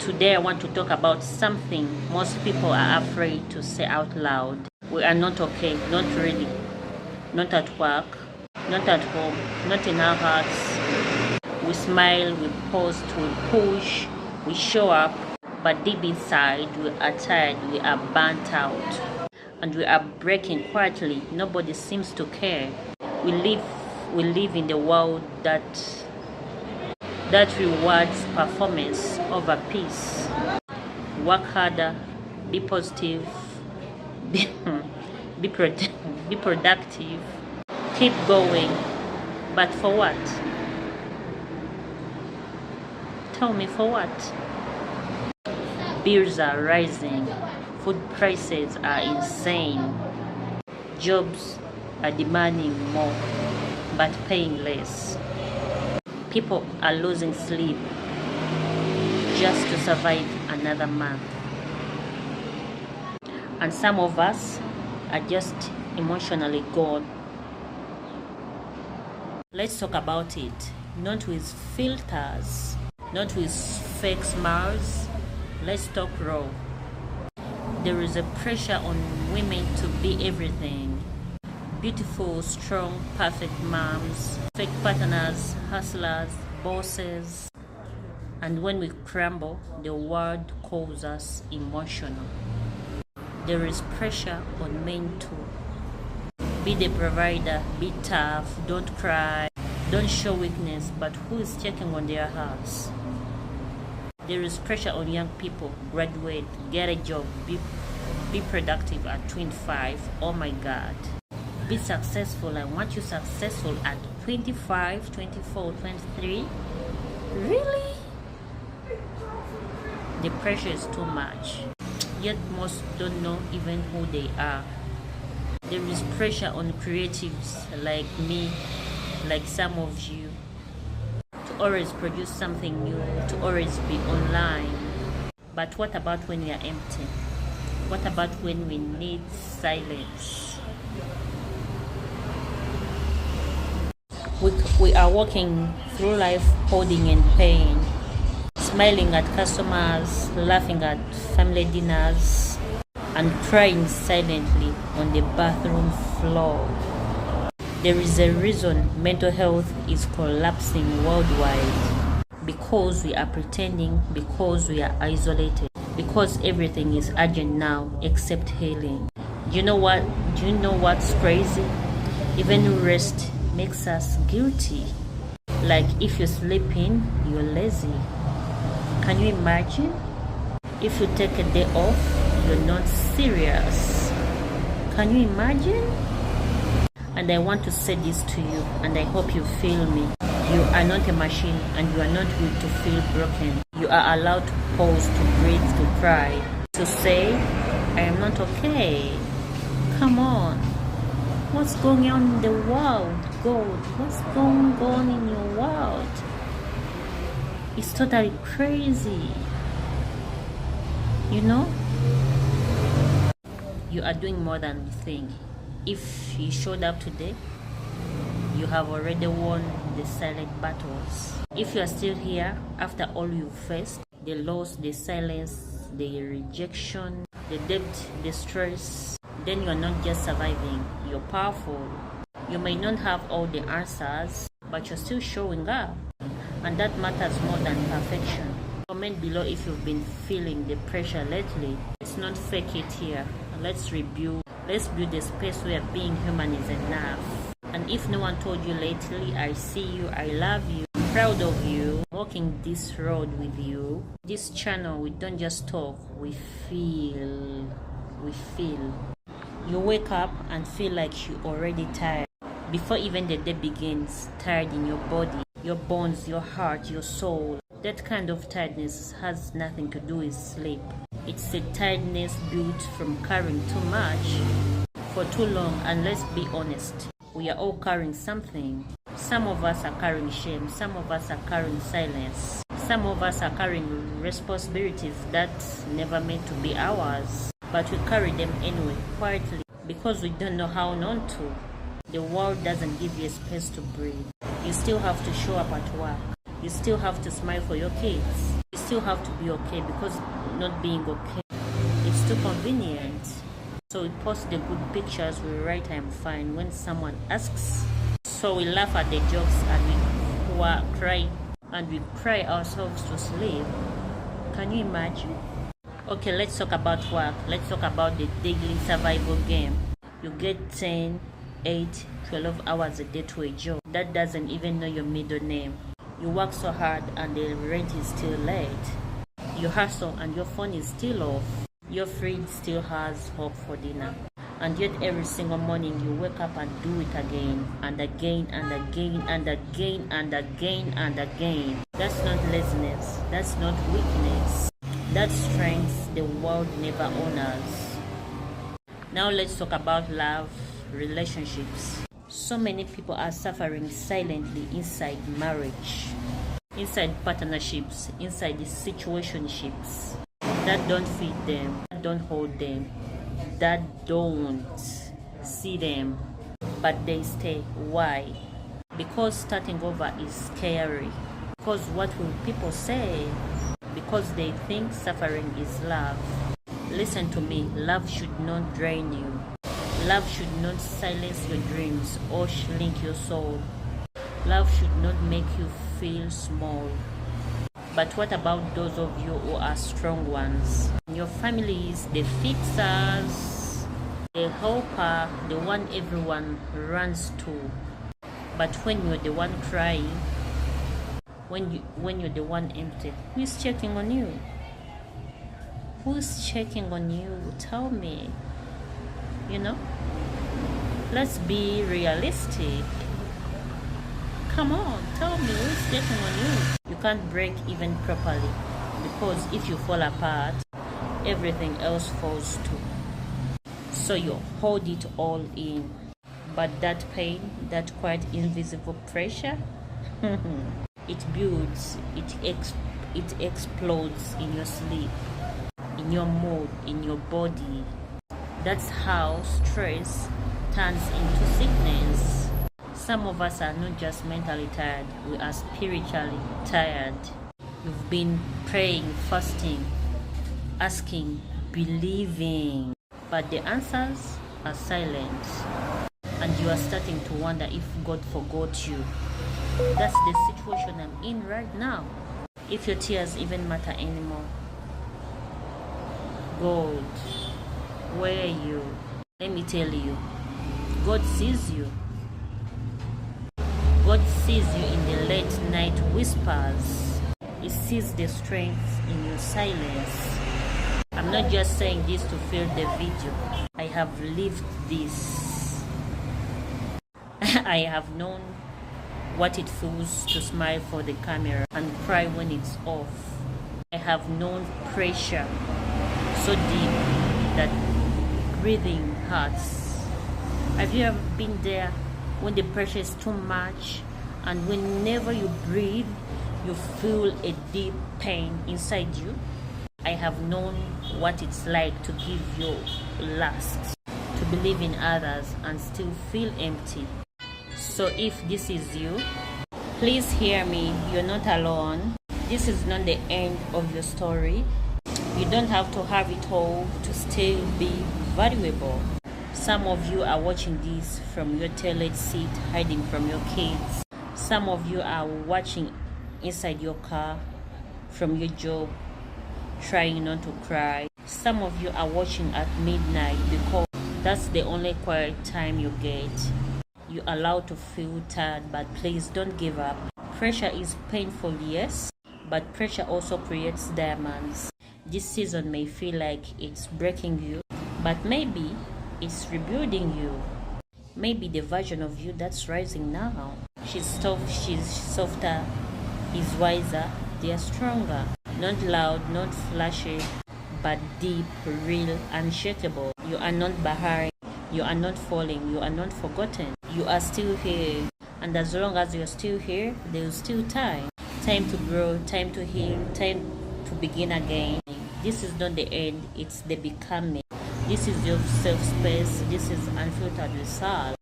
Today I want to talk about something most people are afraid to say out loud. We are not okay, not really. Not at work, not at home, not in our hearts. We smile, we post, we push, we show up, but deep inside we are tired, we are burnt out, and we are breaking quietly. Nobody seems to care. We live in the world that rewards performance over peace. Work harder, be positive, be productive, keep going. But for what? Tell me, for what? Bills are rising, food prices are insane, jobs are demanding more but paying less. People are losing sleep just to survive another month. And some of us are just emotionally gone. Let's talk about it. Not with filters, not with fake smiles. Let's talk raw. There is a pressure on women to be everything. Beautiful, strong, perfect moms, fake partners, hustlers, bosses. And when we crumble, the world calls us emotional. There is pressure on men too. Be the provider, be tough, don't cry, don't show weakness, but who is checking on their hearts? There is pressure on young people. Graduate, get a job, be productive at 25. Oh my God. Be successful. I want you successful at 25, 24, 23. Really? The pressure is too much. Yet most don't know even who they are. There is pressure on creatives like me, like some of you, to always produce something new, to always be online. But what about when we are empty? What about when we need silence? We are walking through life holding in pain, smiling at customers, laughing at family dinners, and crying silently on the bathroom floor. There is a reason mental health is collapsing worldwide. Because we are pretending, because we are isolated, because everything is urgent now except healing. Do you know what's crazy? Even rest makes us guilty. Like if you're sleeping, you're lazy. Can you imagine? If you take a day off, you're not serious. Can you imagine? And I want to say this to you, and I hope you feel me. You are not a machine, and you are not weak to feel broken. You are allowed to pause, to breathe, to cry, to say, I am not okay. Come on. What's going on in the world, God? What's going on in your world? It's totally crazy. You know? You are doing more than you think. If you showed up today, you have already won the silent battles. If you are still here after all you've faced, the loss, the silence, the rejection, the debt, the stress, then you are not just surviving, you're powerful. You may not have all the answers, but you're still showing up. And that matters more than perfection. Comment below if you've been feeling the pressure lately. Let's not fake it here. Let's build a space where being human is enough. And if no one told you lately, I see you, I love you, I'm proud of you, walking this road with you. This channel, we don't just talk, we feel. You wake up and feel like you're already tired. Before even the day begins, tired in your body, your bones, your heart, your soul. That kind of tiredness has nothing to do with sleep. It's a tiredness built from carrying too much for too long. And let's be honest, we are all carrying something. Some of us are carrying shame, some of us are carrying silence, some of us are carrying responsibilities that never meant to be ours. But we carry them anyway, quietly, because we don't know how not to. The world doesn't give you a space to breathe. You still have to show up at work. You still have to smile for your kids. You still still have to be okay, because not being okay, it's too convenient. So we post the good pictures, we write I'm fine when someone asks. So we laugh at the jokes and we cry, and we cry ourselves to sleep. Can you imagine? Okay, let's talk about work. Let's talk about the daily survival game. You get 10, 8, 12 hours a day to a job that doesn't even know your middle name. You work so hard and the rent is still late. You hustle and your phone is still off. Your fridge still has hope for dinner. And yet every single morning you wake up and do it again and again and again and again and again and again. That's not laziness. That's not weakness. That's strength the world never honors. Now let's talk about love, relationships. So many people are suffering silently inside marriage, inside partnerships, inside the situationships that don't feed them, that don't hold them, that don't see them, but they stay. Why? Because starting over is scary. Because what will people say? Because they think suffering is love. Listen to me, love should not drain you. Love should not silence your dreams or shrink your soul. Love should not make you feel small. But what about those of you who are strong ones? Your family is the fixers, the helper, the one everyone runs to. But when you're the one crying, when you're the one empty, who's checking on you? Who's checking on you? Tell me. Let's be realistic. Come on, tell me, who's checking on you? You can't break even properly, because if you fall apart, everything else falls too. So you hold it all in. But that pain, that quite invisible pressure, it builds, it explodes in your sleep, in your mood, in your body. That's how stress turns into sickness. Some of us are not just mentally tired, we are spiritually tired. You've been praying, fasting, asking, believing, but the answers are silent. And you are starting to wonder if God forgot you. That's the situation I'm in right now. If your tears even matter anymore. God, where are you? Let me tell you, God sees you. God sees you in the late night whispers. He sees the strength in your silence. I'm not just saying this to fill the video. I have lived this. I have known what it feels to smile for the camera and cry when it's off. I have known pressure so deep that breathing hurts. Have you ever been there when the pressure is too much and whenever you breathe, you feel a deep pain inside you? I have known what it's like to give your last, to believe in others and still feel empty. So if this is you, please hear me. You're not alone. This is not the end of your story. You don't have to have it all to still be valuable. Some of you are watching this from your toilet seat, hiding from your kids. Some of you are watching inside your car, from your job, trying not to cry. Some of you are watching at midnight because that's the only quiet time you get. You're allowed to feel tired, but please don't give up. Pressure is painful, yes, but pressure also creates diamonds. This season may feel like it's breaking you, but maybe it's rebuilding you. Maybe the version of you that's rising now. She's tough, she's softer, he's wiser, they are stronger. Not loud, not flashy, but deep, real, unshakable. You are not behind, you are not falling, you are not forgotten. You are still here. And as long as you're still here, there's still time. Time to grow, time to heal, time to begin again. This is not the end, it's the becoming. This is your safe space. This is Unfiltered with Sal.